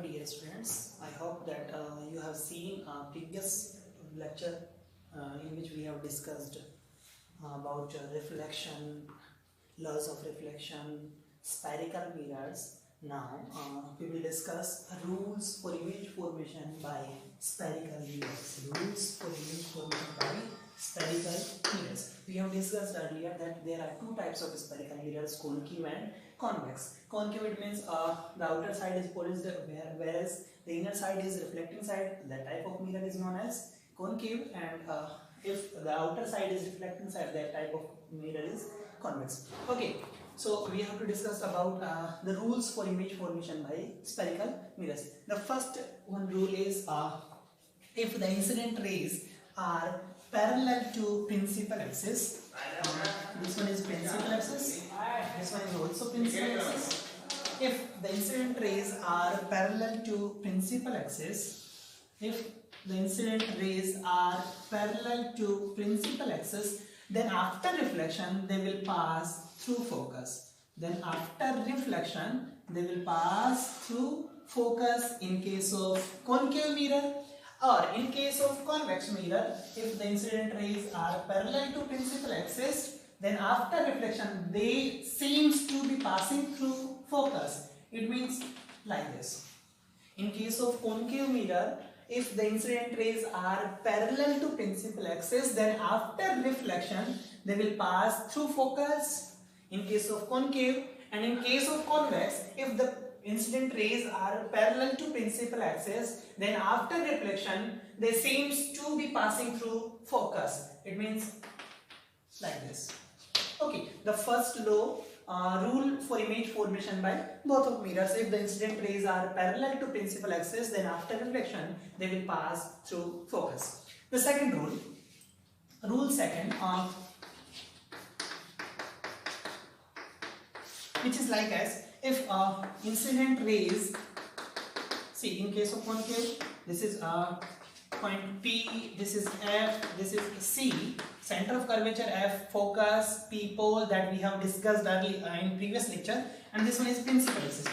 dear students, I hope that you have seen a previous lecture in which we have discussed about reflection, laws of reflection, spherical mirrors. Now we will discuss rules for image formation by spherical mirrors. Rules for image formation by spherical mirrors. We have discussed earlier that there are two types of spherical mirrors, concave and convex. Concave, it means the outer side is polished, whereas the inner side is reflecting side. That type of mirror is known as concave, and if the outer side is reflecting side, that type of mirror is convex. Okay, so we have to discuss about the rules for image formation by spherical mirrors. The first one rule is if the incident rays are parallel to principal axis, this one is principal axis, this one is also principal axis. If the incident rays are parallel to principal axis, if the incident rays are parallel to principal axis, then after reflection they will pass through focus. Then after reflection they will pass through focus in case of concave mirror, or in case of convex mirror, if the incident rays are parallel to principal axis, then after reflection they seems to be passing through focus. It means like this. In case of concave mirror, if the incident rays are parallel to principal axis, then after reflection they will pass through focus in case of concave. And in case of convex, if the incident rays are parallel to principal axis, then after reflection they seems to be passing through focus. It means like this. Okay, the first law, rule for image formation by both of mirrors: if the incident rays are parallel to principal axis, then after reflection they will pass through focus. The second rule, rule second, which is like as if incident rays, see, in case of concave, this is point P, this is F, this is C, center of curvature F, focus, P pole, that we have discussed earlier in previous lecture, and this one is principal axis.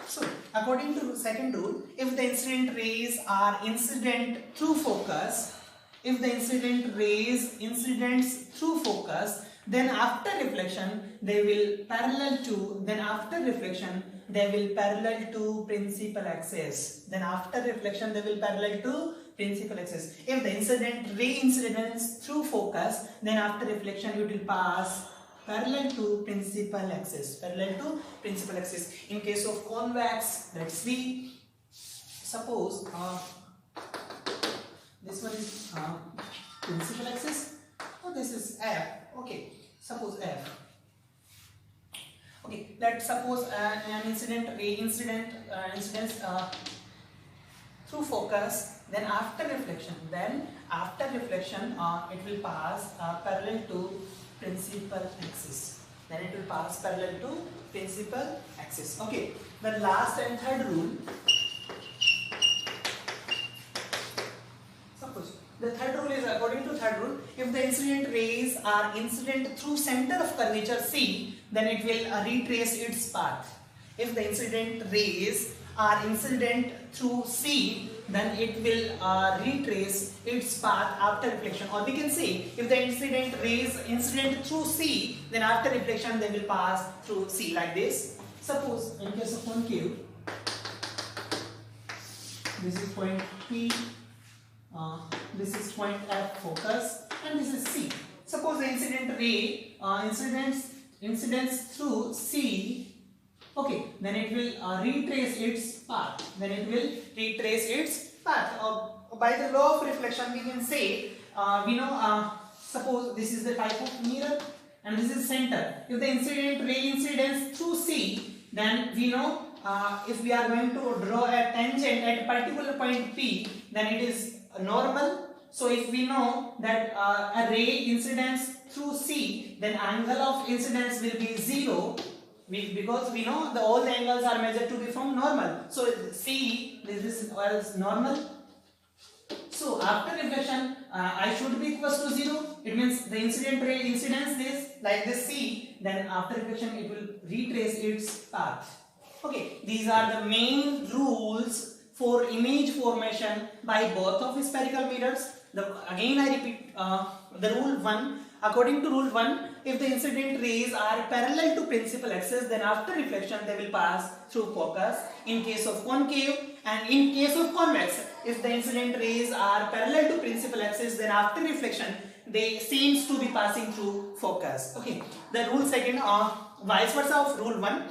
So according to second rule, if the incident rays are incident through focus, if the incident rays incidents through focus, then after reflection they will parallel to, then after reflection they will parallel to principal axis, then after reflection they will parallel to principal axis. If the incident ray incidence through focus, then after reflection it will pass parallel to principal axis, parallel to principal axis. In case of convex, let's see, suppose this one is principal axis, this is F. Okay, suppose F. Okay, let's suppose an incident ray incidence through focus, then after reflection it will pass parallel to principal axis. Then it will pass parallel to principal axis. Okay, the last and third rule. Suppose the third rule is, according to third rule, if the incident rays are incident through center of curvature C, then it will retrace its path. If the incident rays are incident through C, then it will retrace its path after reflection. Or we can say, if the incident rays incident through C, then after reflection they will pass through C, like this. Suppose in case of concave, this is point P, this is point F focus, and this is C. Suppose the incident ray incidence through C, okay, then it will retrace its path. Then it will retrace its path. By the law of reflection, we can say, we know, suppose this is the type of mirror and this is center. If the incident ray incidence through C, then we know if we are going to draw a tangent at a particular point P, then it is normal. So if we know that a ray incidence through C, then angle of incidence will be 0. Because we know all the angles are measured to be from normal. So C, this is normal. So after reflection, I should be equals to 0. It means the incident ray incidence is like this C. Then after reflection, it will retrace its path. Okay, these are the main rules for image formation by both of spherical mirrors. Again I repeat the rule 1. According to rule 1, if the incident rays are parallel to principal axis, then after reflection they will pass through focus in case of concave, and in case of convex, if the incident rays are parallel to principal axis, then after reflection they seems to be passing through focus. Okay, the rule second, vice versa of rule 1.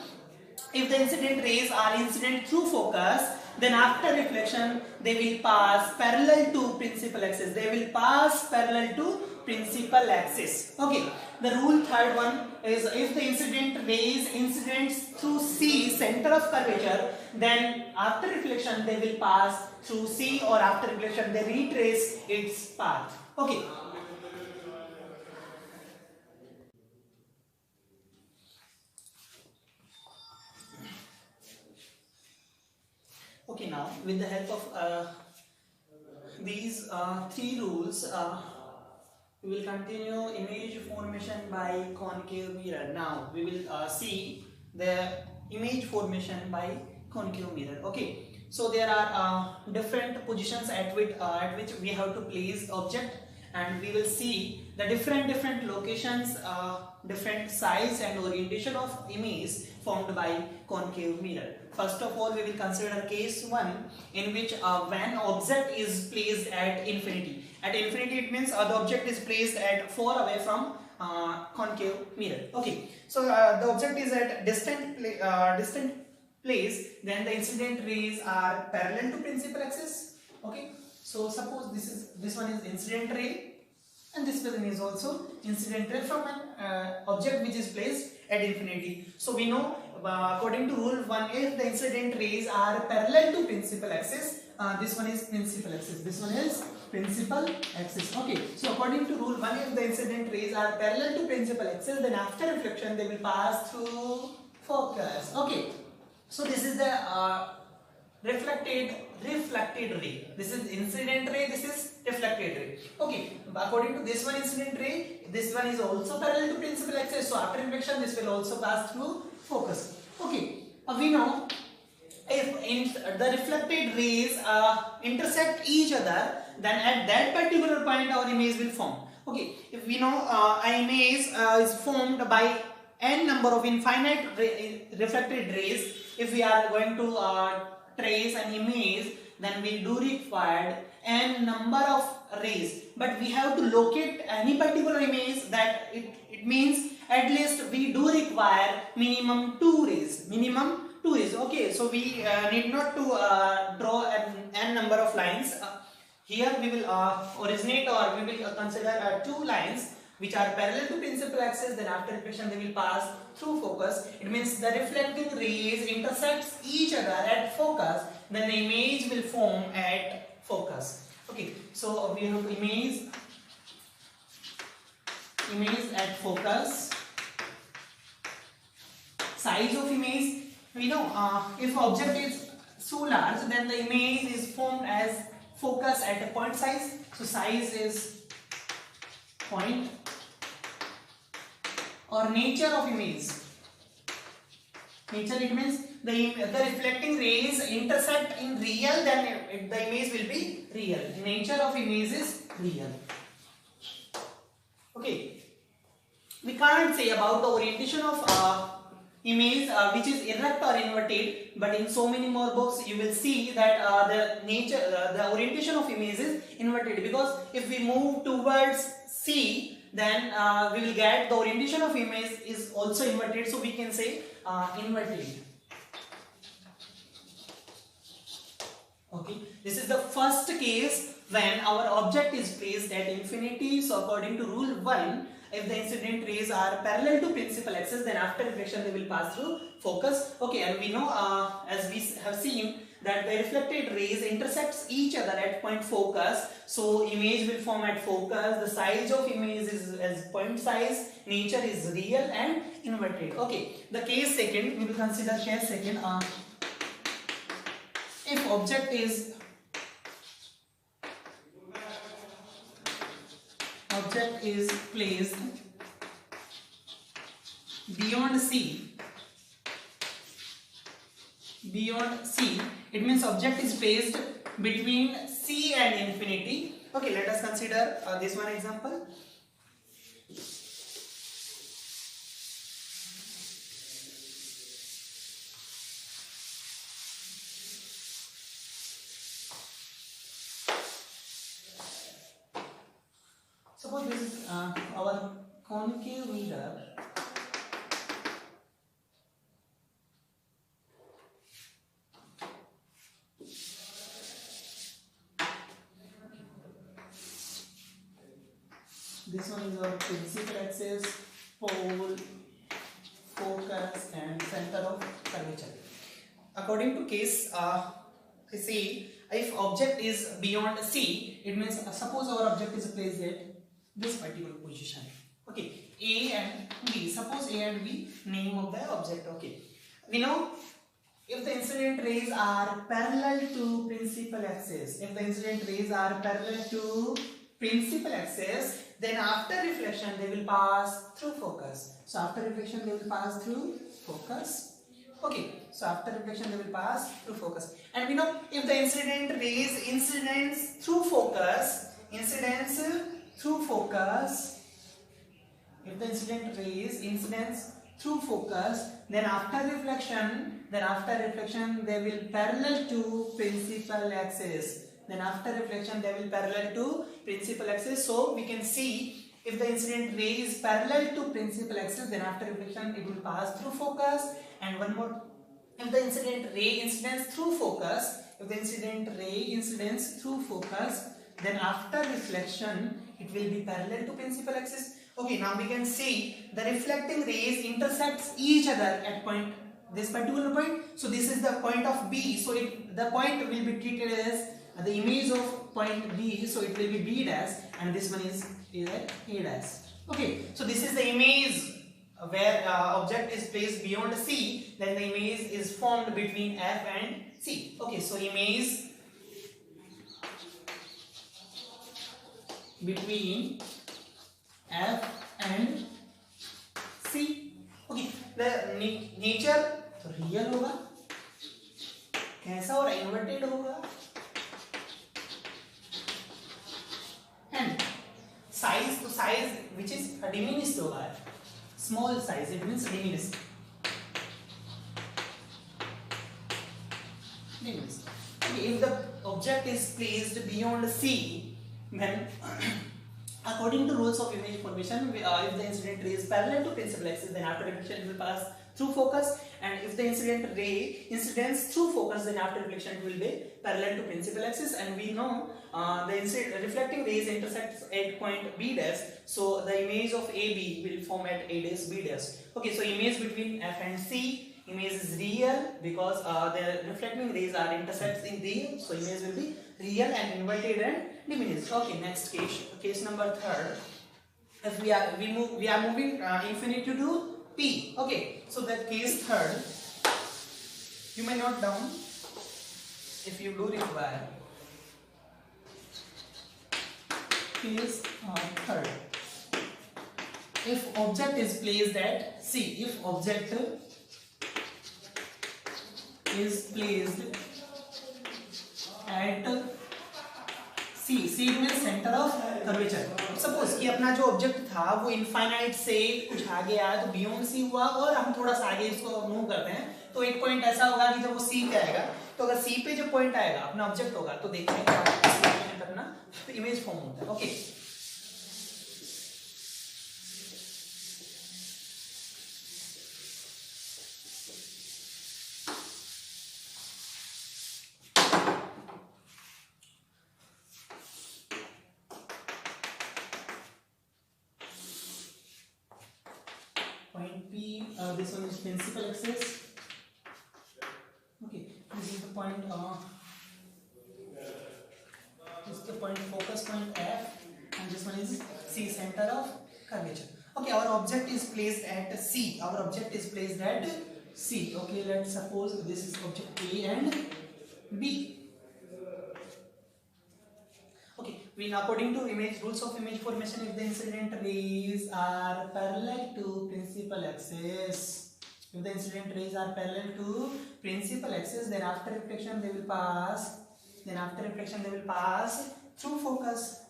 If the incident rays are incident through focus, then after reflection they will pass parallel to principal axis. They will pass parallel to principal axis. Okay. The rule third one is, if the incident rays incidents through C, center of curvature, then after reflection they will pass through C, or after reflection they retrace its path. Okay. Okay, now with the help of these three rules, we will continue image formation by concave mirror. Now we will see the image formation by concave mirror. Okay, so there are different positions at which we have to place object, and we will see the different locations, different size and orientation of image formed by concave mirror. First of all, we will consider case 1, in which when object is placed at infinity. At infinity, it means the object is placed at far away from concave mirror. Okay, so the object is at distant place, then the incident rays are parallel to principal axis. Okay, so suppose this one is incident ray, and this one is also incident ray from an object which is placed at infinity. So we know, according to rule 1, if the incident rays are parallel to principal axis, this one is principal axis, this one is principal axis. Okay, so according to rule 1, if the incident rays are parallel to principal axis, then after reflection they will pass through focus. Okay, so this is the reflected ray. This is incident ray, this is reflected ray. Okay, according to this one incident ray, this one is also parallel to principal axis, so after reflection this will also pass through focus. Okay, we know if the reflected rays intersect each other, then at that particular point our image will form. Okay, if we know an image is formed by n number of infinite reflected rays, if we are going to trace an image, then we do require n number of rays, but we have to locate any particular image, that it means at least we do require minimum 2 rays. Okay, so we need not to draw an n number of lines. Here we will originate, or we will consider 2 lines which are parallel to principal axis, then after reflection they will pass through focus. It means the reflecting rays intersects each other at focus, then the image will form at focus. Okay, so we have image at focus. Size of image, we know if object is so large, then the image is formed as focus at a point size. So size is point. Or nature of image. Nature, it means the reflecting rays intersect in real, then the image will be real. Nature of image is real. Okay. We can't say about the orientation of image which is erect or inverted, but in so many more books you will see that the orientation of image is inverted, because if we move towards C, then we will get the orientation of image is also inverted, so we can say inverted. Okay, this is the first case when our object is placed at infinity. So according to rule 1, if the incident rays are parallel to principal axis, then after reflection they will pass through focus. Okay, and we know as we have seen that the reflected rays intersects each other at point focus, so image will form at focus. The size of image is as point size, nature is real and inverted. Okay, the case second, we will consider case second. If object is placed beyond C, beyond C, it means object is placed between C and infinity. Okay, let us consider this one example. Suppose this is our concave mirror. This one is our principal axis, pole, focus, and center of curvature. According to case, I say if object is beyond C, it means suppose our object is placed at this particular position. Okay, A and B. Suppose A and B, name of the object. Okay, we know if the incident rays are parallel to principal axis. If the incident rays are parallel to principal axis, then after reflection they will pass through focus. So after reflection they will pass through focus. Okay, so after reflection they will pass through focus. And we know if the incident rays incidence through focus, incidence through focus, if the incident rays incidence through focus, then after reflection they will parallel to principal axis. Then after reflection they will parallel to principal axis. So we can see if the incident ray is parallel to principal axis, then after reflection it will pass through focus. And one more, if the incident ray incidence through focus, if the incident ray incidence through focus, then after reflection it will be parallel to principal axis. Okay, now we can see the reflecting rays intersects each other at point, this particular point. So this is the point of B. So the point will be treated as the image of point B. So it will be B dash, and this one is A dash. Okay, so this is the image where object is placed beyond C. Then the image is formed between F and C. Okay, so image between F and C. Okay, the nature तो real होगा, कैसा हो रहा है, inverted होगा, and size, तो size which is diminished होगा, small size, it means diminished. Okay, if the object is placed beyond C, then according to rules of image formation, if the incident ray is parallel to principal axis, then after reflection it will pass through focus, and if the incident ray incidence through focus, then after reflection it will be parallel to principal axis. And we know the reflecting rays intersect at point B dash, so the image of AB will form at A dash B dash. Okay, so image between F and C, image is real because the reflecting rays are intersects in D, so image will be real and inverted and diminished. Okay, next case number 3. If we are moving infinity to P. Okay, so that case 3, you may note down if you do require. Case 3. If object is placed at C, if object is placed at C, C means center of curvature. Suppose कि अपना जो object था वो infinite से कुछ आगे आया, तो बियॉन्ड सी हुआ, और हम थोड़ा सा आगे इसको मूव करते हैं, तो एक पॉइंट ऐसा होगा कि जब वो सी पे आएगा, तो अगर सी पे जो पॉइंट आएगा अपना ऑब्जेक्ट होगा, तो देखते हैं क्या करना, तो इमेज फॉर्म होता है. Okay, point P, this one is principal axis. Okay, this is the point, this is the point focus point F, and this one is C, center of curvature. Okay, our object is placed at C. Our object is placed at C. Okay, let's suppose this is object A and B. Okay, according to rules of image formation, if the incident rays are parallel to principal axis, If the incident rays are parallel to principal axis, then after reflection they will pass. Then after reflection they will pass through focus.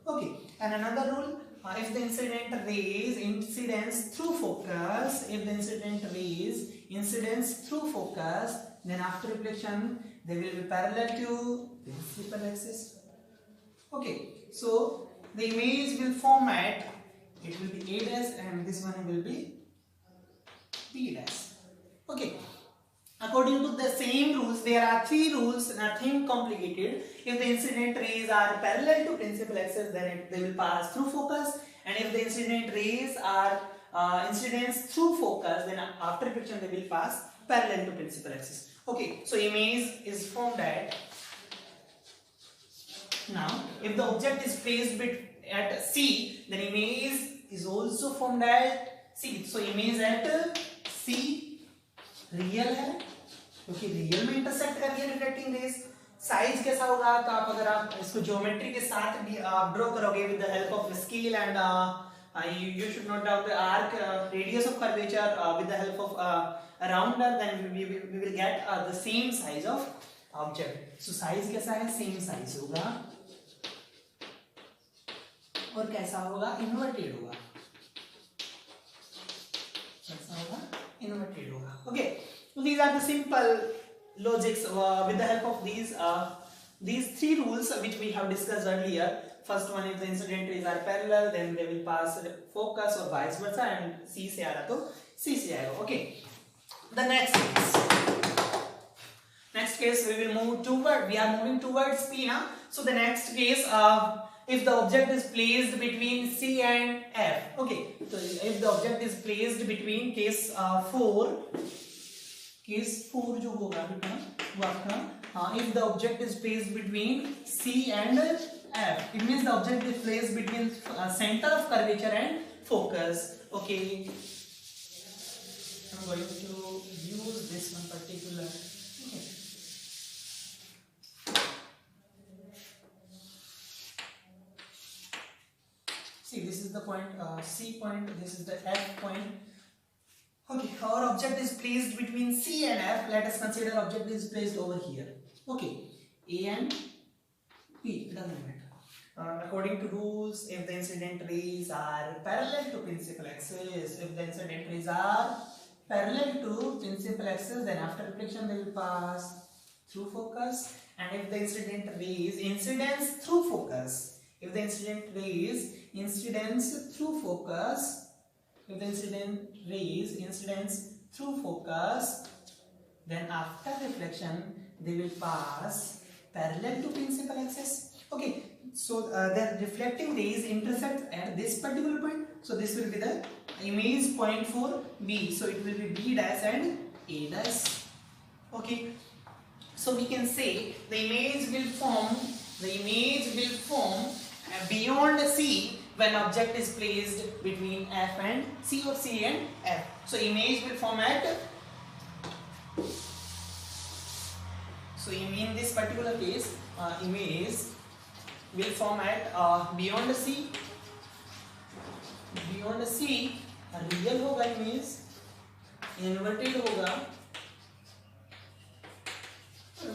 Okay. And another rule: if the incident rays incidence through focus, if the incident rays incidence through focus, then after reflection they will be parallel to principal axis. Okay. So the image will form at, it will be A dash and this one will be B dash. Okay. According to the same rules, there are three rules, nothing complicated. If the incident rays are parallel to principal axis, then they will pass through focus. And if the incident rays are incidence through focus, then after reflection they will pass parallel to principal axis. Okay, so image is formed at. Now, if the object is placed at C, then image is also formed at C. So image at C real है क्योंकि real में intersect कर रही है reflecting raise. Size कैसा होगा, तो आप अगर आप इसको ज्योमेट्री के साथ ड्रॉ करोगे with the help of scale and you should note down the arc radius of curvature with the help of a rounder, then we will get the same size of object. So size कैसा है, same size होगा और कैसा होगा, inverted होगा. कैसा होगा, inverted होगा. Okay, so these are the simple logics with the help of these three rules which we have discussed earlier. First one, if the incident rays are parallel, then they will pass focus or vice versa, and C से आ रहा तो C से आएगा. Okay, the next case we will move toward, we are moving towards P now. So the next case, if the object is placed between C and F. Okay, so if the object is placed between case 4 जो होगा बेटा वो आपका, if the object is placed between C and F, it means the object is placed between center of curvature and focus. Okay, I'm going to use this one particular. Okay. See, this is the point C point, this is the F point. Okay, our object is placed between C and F. Let us consider object is placed over here. Okay, A and P, it doesn't matter. According to rules, if the incident rays are parallel to principal axis, if the incident rays are parallel to principal axis, then after reflection they will pass through focus. And if the incident rays incidence through focus, if the incident rays incidence through focus, if the incident rays incidence through focus, then after reflection they will pass parallel to principal axis. Okay, so the reflecting rays intersect at this particular point, so this will be the image point for B, so it will be B dash and A dash. Okay, so we can say the image will form beyond C when object is placed between F and C or C and F. So image will form at, so in this particular case image will form at beyond C. Beyond C real होगा image, inverted होगा.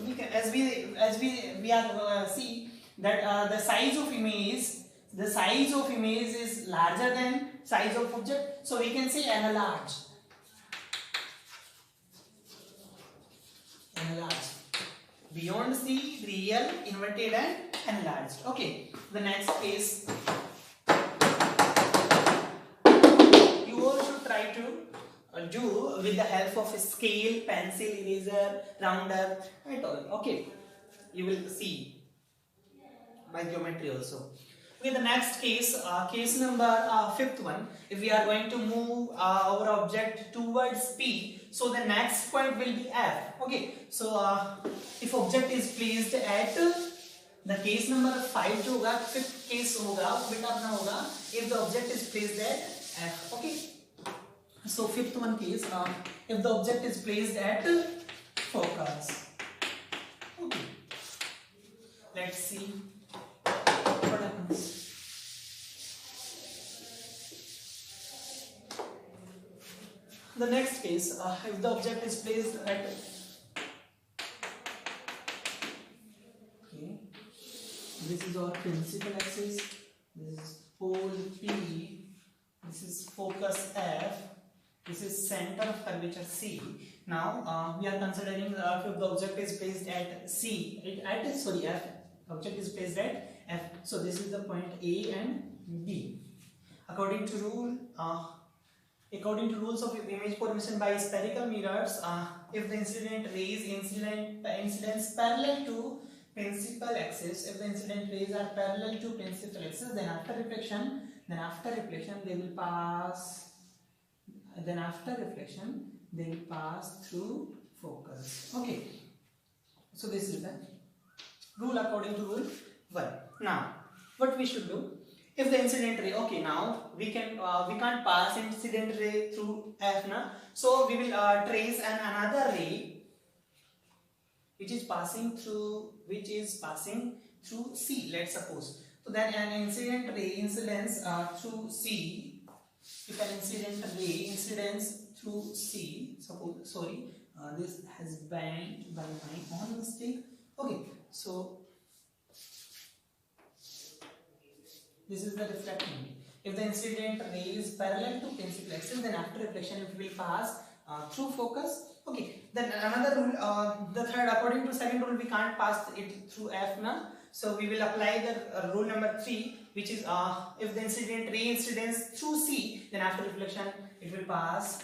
We can, as we are see that the size of image is larger than size of object, so we can say enlarged. Beyond C, real, inverted and enlarged. Okay, the next case, you all should try to do with the help of a scale, pencil, eraser, rounder, and all. Okay, you will see by geometry also. Okay, the next case, case number 5th one. If we are going to move our object towards P, so the next point will be F. Okay, so if object is placed at the case number 5 जो होगा, 5th case होगा, बेटा अपना होगा if the object is placed at F. Okay, so 5th one case, if the object is placed at focus. Okay, let's see what happens. The next case, if the object is placed at this is our principal axis, this is pole P, this is focus F, this is center of curvature C. Now we are considering if the object is placed at F. Object is placed at F. So this is the point A and B. According to rules of image formation by spherical mirrors, if the incident rays incidence parallel to principal axis, if the incident rays are parallel to principal axis, then after reflection they will pass. Then after reflection they will pass through focus. Okay. So this is the rule according to rule 1. Now what we should do? If the incident ray, okay, now we can't pass incident ray through F now, so we will trace another ray which is passing through C, let's suppose. So then an incident ray incidence through C, if an incident ray incidence through C, suppose, this has bent by my own mistake. Okay, so this is the reflecting ray. If the incident ray is parallel to principal axis, then after reflection it will pass through focus. Okay. Then another rule, the third, according to second rule, we can't pass it through F now. So we will apply the rule number 3, which is if the incident ray incidence through C, then after reflection it will pass.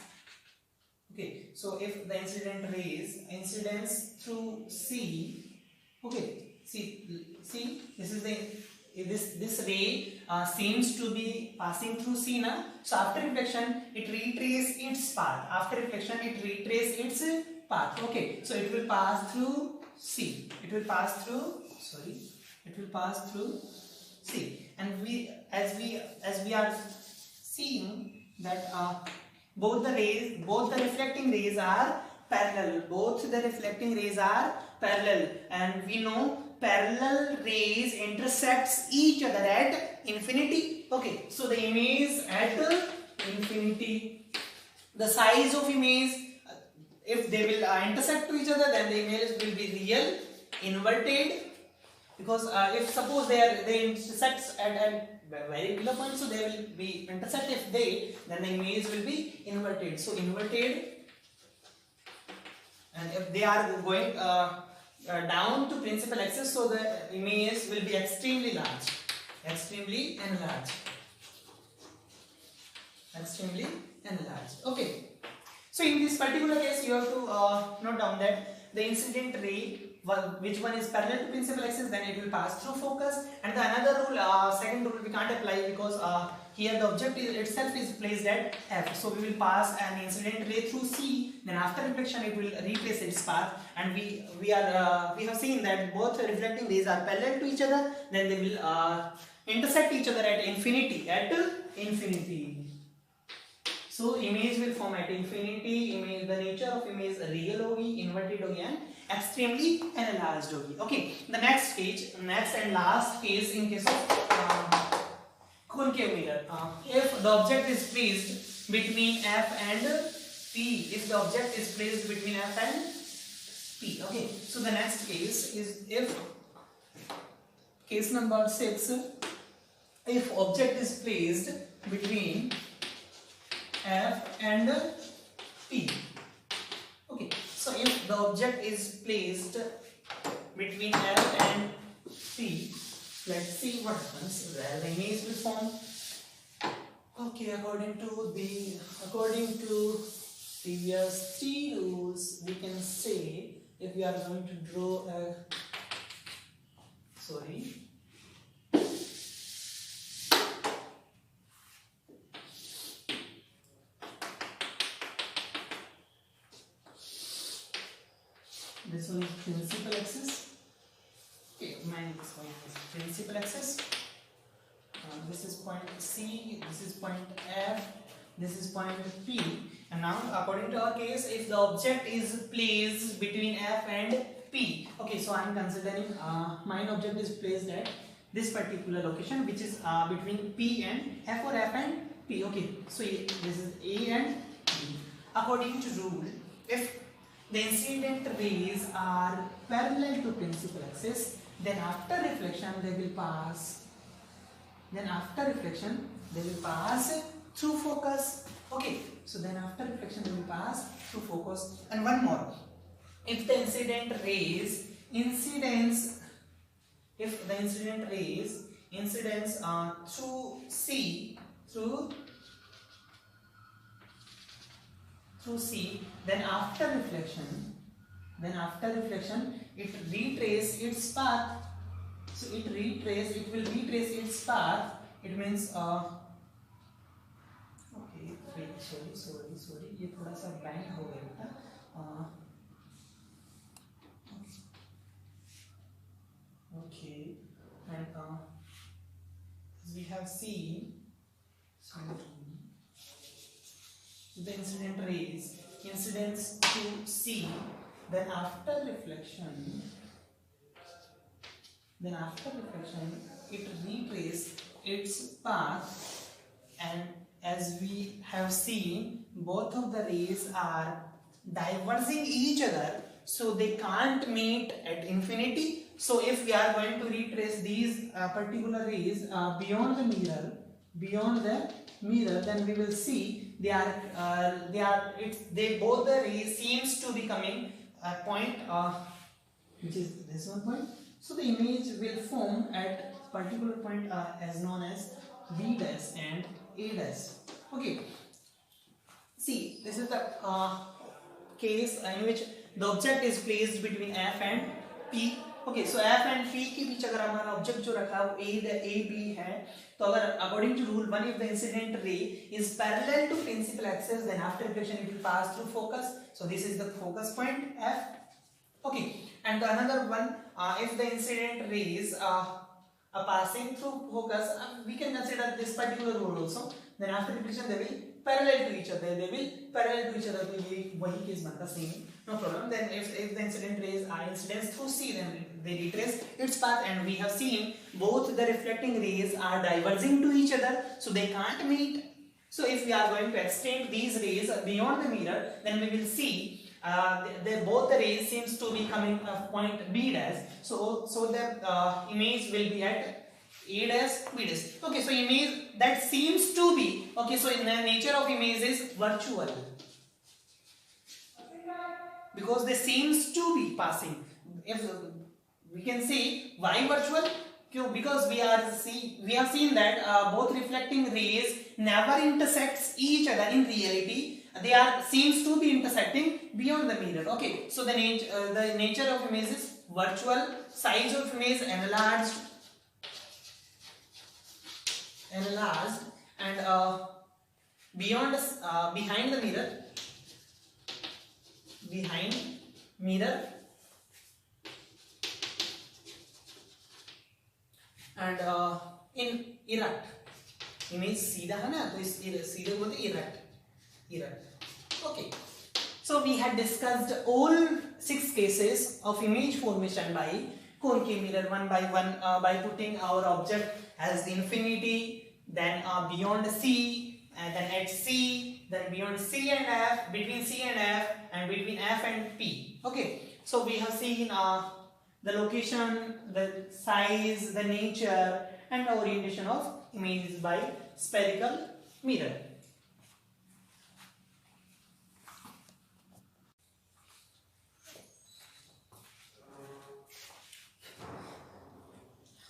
Okay. So if the incident rays incidence through C, okay. See, this is the this ray seems to be passing through C now. So after reflection it retraces its path. After reflection it retraces its path. Okay, so it will pass through C. It will pass through C. And we as we are seeing that both the reflecting rays are parallel. Both the reflecting rays are parallel, and we know parallel rays intersects each other at infinity. Okay, so the image at infinity, the size of image, if they will intersect to each other, then the image will be real, inverted, because if suppose they intersect at very below point, so they will be intersect. If then the image will be inverted. So inverted, and if they are going down to principal axis, so the image will be extremely large, extremely enlarged. Okay, so in this particular case you have to note down that the incident ray, which one is parallel to principal axis, then it will pass through focus. And the another rule, second rule, we can't apply because here the object itself is placed at F. So we will pass an incident ray through C, then after reflection it will retrace its path. And we have seen that both reflecting rays are parallel to each other, then they will intersect each other at infinity. So image will form at infinity. The nature of image real hogi, inverted hogi, and extremely enlarged hogi. Okay, the next and last case, in case of concave mirror. If the object is placed between F and P, okay, so the next case is if case number 6, if object is placed between F and P. Okay, so if the object is placed between F and P, let's see what happens. Well, the image will form. Okay, according to previous 3 rules, we can say if we are going to draw a this one is principal axis. Okay, this point is principal axis. This is point C, this is point F, this is point P. And now, according to our case, if the object is placed between F and P, okay, so I am considering mine object is placed at this particular location, which is between P and F, or F and P. Okay, so this is A and P. according to rule, if the incident rays are parallel to principal axis, then after reflection they will pass. Then after reflection they will pass through focus. Okay, so then after reflection they will pass through focus. And one more, if the incident rays incidence through C, then after reflection it retrace its path. So it will retrace its path. It means okay, wait, sorry, ये थोड़ा सा band हो गया था. Okay, and as we have seen, the incident rays incidence to C, then after reflection it retraces its path, and as we have seen, both of the rays are diverging each other, so they can't meet at infinity. So if we are going to retrace these particular rays beyond the mirror, then we will see both the rays seems to be coming a point which is this one point. So the image will form at particular point as known as B dash and A dash. Okay. See, this is the case in which the object is placed between F and P. Okay, so F and P के बीच अगर हमारा object जो रखा है वो A B है, तो अगर according to rule 1, if the incident ray is parallel to principal axis, then after reflection it will pass through focus. So this is the focus point F. Okay, and the another one, if the incident rays are passing through focus, we can consider this particular rule also. Then after reflection they will parallel to each other. तो ये वही case बनता same, no problem. Then if the incident rays are incidence through C, then they retrace its path, and we have seen both the reflecting rays are diverging to each other, so they can't meet. So if we are going to extend these rays beyond the mirror, then we will see both the rays seems to be coming point B dash. So the image will be at A dash, B dash. Okay, so image that seems to be, okay, so in the nature of image is virtual, because they seems to be passing. If we can say why virtual, because we have seen that both reflecting rays never intersects each other in reality. They seems to be intersecting beyond the mirror. Okay, so the nature of image is virtual, size of image enlarged, and behind the mirror, and in erect. Image सीधा है ना, तो इस सीधे बोलते erect. Okay, so we had discussed all 6 cases of image formation by concave mirror one by one, by putting our object as infinity, then beyond C, and then at C, then beyond C and F, between C and F, and between F and P. Okay, so we have seen the location, the size, the nature, and the orientation of images by spherical mirror.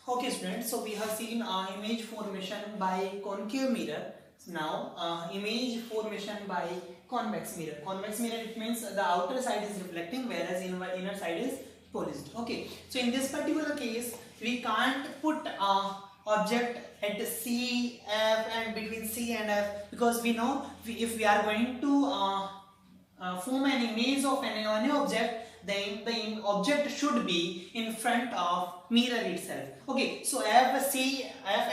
Okay students, so we have seen image formation by concave mirror. Now image formation by convex mirror. Convex mirror, it means the outer side is reflecting whereas inner side is polished. Okay, so in this particular case we can't put object at C, F, and between C and F, because we know if we are going to form an image of any object, then the object should be in front of mirror itself. Okay, so F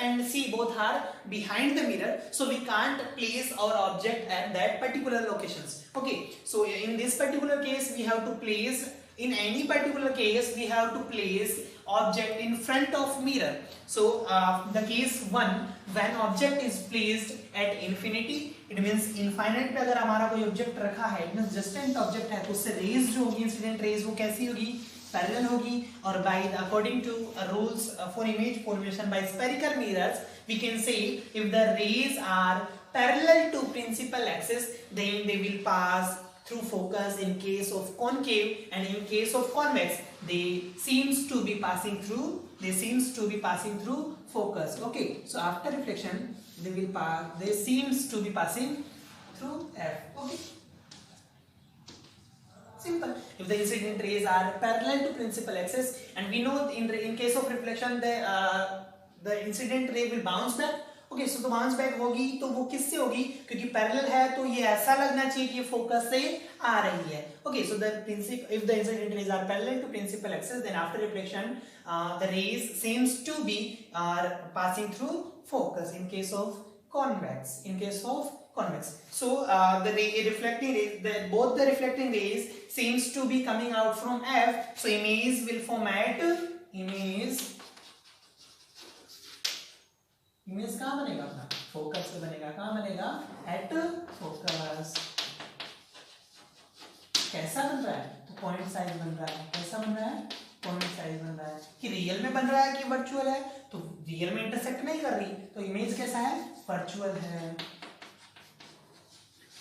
and C both are behind the mirror, so we can't place our object at that particular locations. Okay, so in this particular case we have to place, in any particular case we have to place object in front of mirror. So the case 1, when object is placed at infinity, it means infinite पे अगर हमारा कोई object रखा है, it means distant object है, तो उससे rays जो होगी, incident rays, वो कैसी होगी, parallel होगी. और by according to rules for image formation by spherical mirrors, we can say if the rays are parallel to principal axis, then they will pass through focus in case of concave, and in case of convex they seems to be passing through focus. Okay, so after reflection they seems to be passing through F. Okay, simple. If the incident rays are parallel to principal axis, and we know in case of reflection the incident ray will bounce back. Okay, so तो bounce back होगी तो वो किससे होगी, क्योंकि parallel है तो ये ऐसा लगना चाहिए कि ये फोकस से आ रही है. Okay, so the principal, if the incident rays are parallel to principal axis, then after reflection the rays seems to be passing through focus in case of convex. So the reflecting rays, both the reflecting rays seems to be coming out from F, so image will form at image कहाँ बनेगा, अपना focus पे बनेगा. कहाँ बनेगा, at focus. कैसा बन रहा है, तो पॉइंट साइज बन रहा है. कैसा बन रहा है, पॉइंट साइज बन रहा है. कि रियल में बन रहा है कि वर्चुअल है, तो रियल में इंटरसेक्ट नहीं कर रही, तो इमेज कैसा है, वर्चुअल है.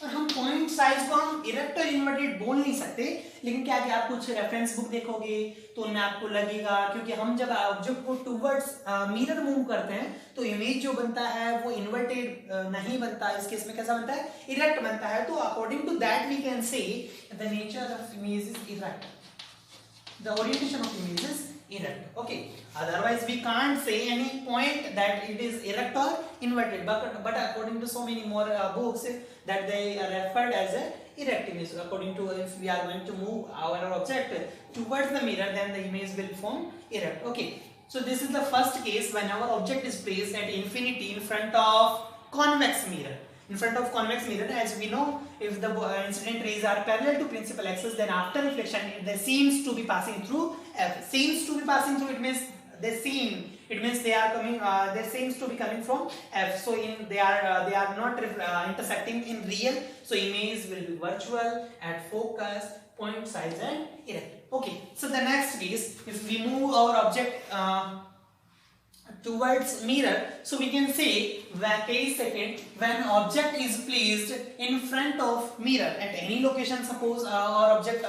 और हम पॉइंट साइज को हम इरेक्ट और इन्वर्टेड बोल नहीं सकते, लेकिन क्या आप कुछ रेफरेंस बुक देखोगे तो उनमें आपको लगेगा, क्योंकि हम जब ऑब्जेक्ट को टुवर्ड्स मिरर मूव करते हैं तो इमेज जो बनता है वो इन्वर्टेड नहीं बनता. इस केस में कैसा बनता है, इरेक्ट बनता है. तो according to that we can say the nature of image is erect, the orientation of image is erect. Okay, otherwise we can't say any point that it is erect or inverted, but according to so many more books that they are referred as a erect image. So according to, if we are going to move our object towards the mirror, then the image will form erect. Okay, so this is the first case when our object is placed at infinity in front of convex mirror. In front of convex mirror, as we know, if the incident rays are parallel to principal axis, then after reflection they seems to be passing through F. Seems to be passing through, it means they seem, it means they are coming, they seems to be coming from F. So they are not intersecting in real, so image will be virtual, at focus, point size and erect. Okay, so the next case, if we move our object towards mirror, so we can say case second, when object is placed in front of mirror at any location. Suppose our object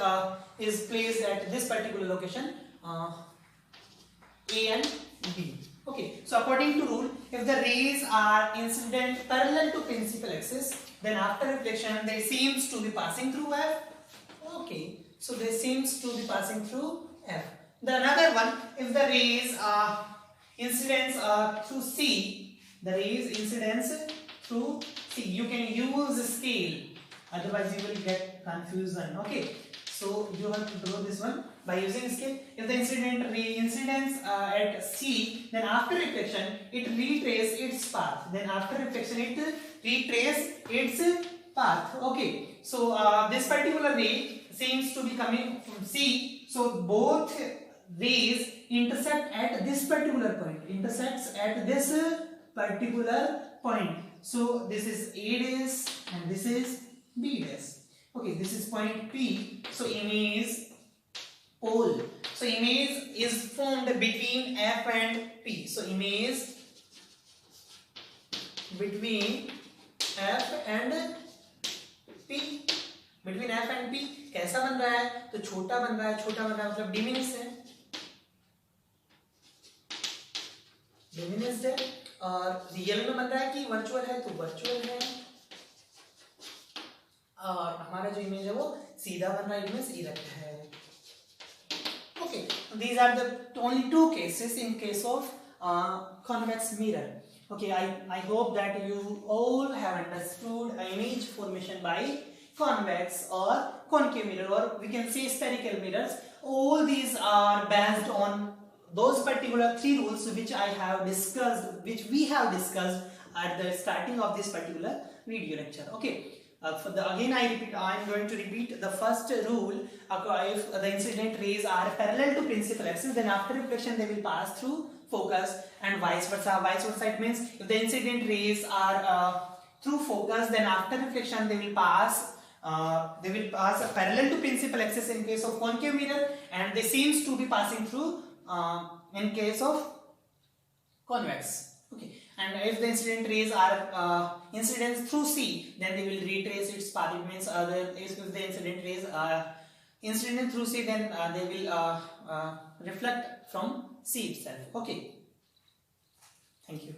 is placed at this particular location, A and B. Okay, so according to rule, if the rays are incident parallel to principal axis, then after reflection they seems to be passing through F. Okay, so they seems to be passing through F. The another one, if the rays are incidence through C, the rays incidence through C, you can use scale, otherwise you will get confusion. Okay, so you have to draw this one by using scale. If the incident ray incidence at C, then after reflection it retrace its path, then after reflection it retrace its path. Okay, so this particular ray seems to be coming from C, so both rays intersect at this particular point, intersects at this particular point. So this is A dash and this is B dash. Okay, this is point P, so image pole, so image is formed between F and P. So image between F and P, between F and P कैसा बन रहा है, तो छोटा बन रहा है. छोटा बन रहा है मतलब डिमिनिश है, डिमिनिश्ड है. और रियल में बन रहा है कि वर्चुअल है, तो वर्चुअल है. और हमारा जो इमेज है वो सीधा बन रहा है, इमेज इरेक्ट है. Okay, these are the only two cases in case of convex mirror. Okay, I hope that you all have understood image formation by convex or concave mirror, or we can say spherical mirrors. All these are based on those particular three rules which I have discussed, which we have discussed at the starting of this particular video lecture. Okay, Again I am going to repeat the first rule. If the incident rays are parallel to principal axis, then after reflection they will pass through focus, and vice versa. Vice versa, it means if the incident rays are through focus, then after reflection they will pass parallel to principal axis in case of concave mirror, and they seems to be passing through in case of convex. Okay, and if the incident rays are incidents through C, then they will retrace its path. It means if the incident rays are incident through C, then they will reflect from C itself. Okay, thank you.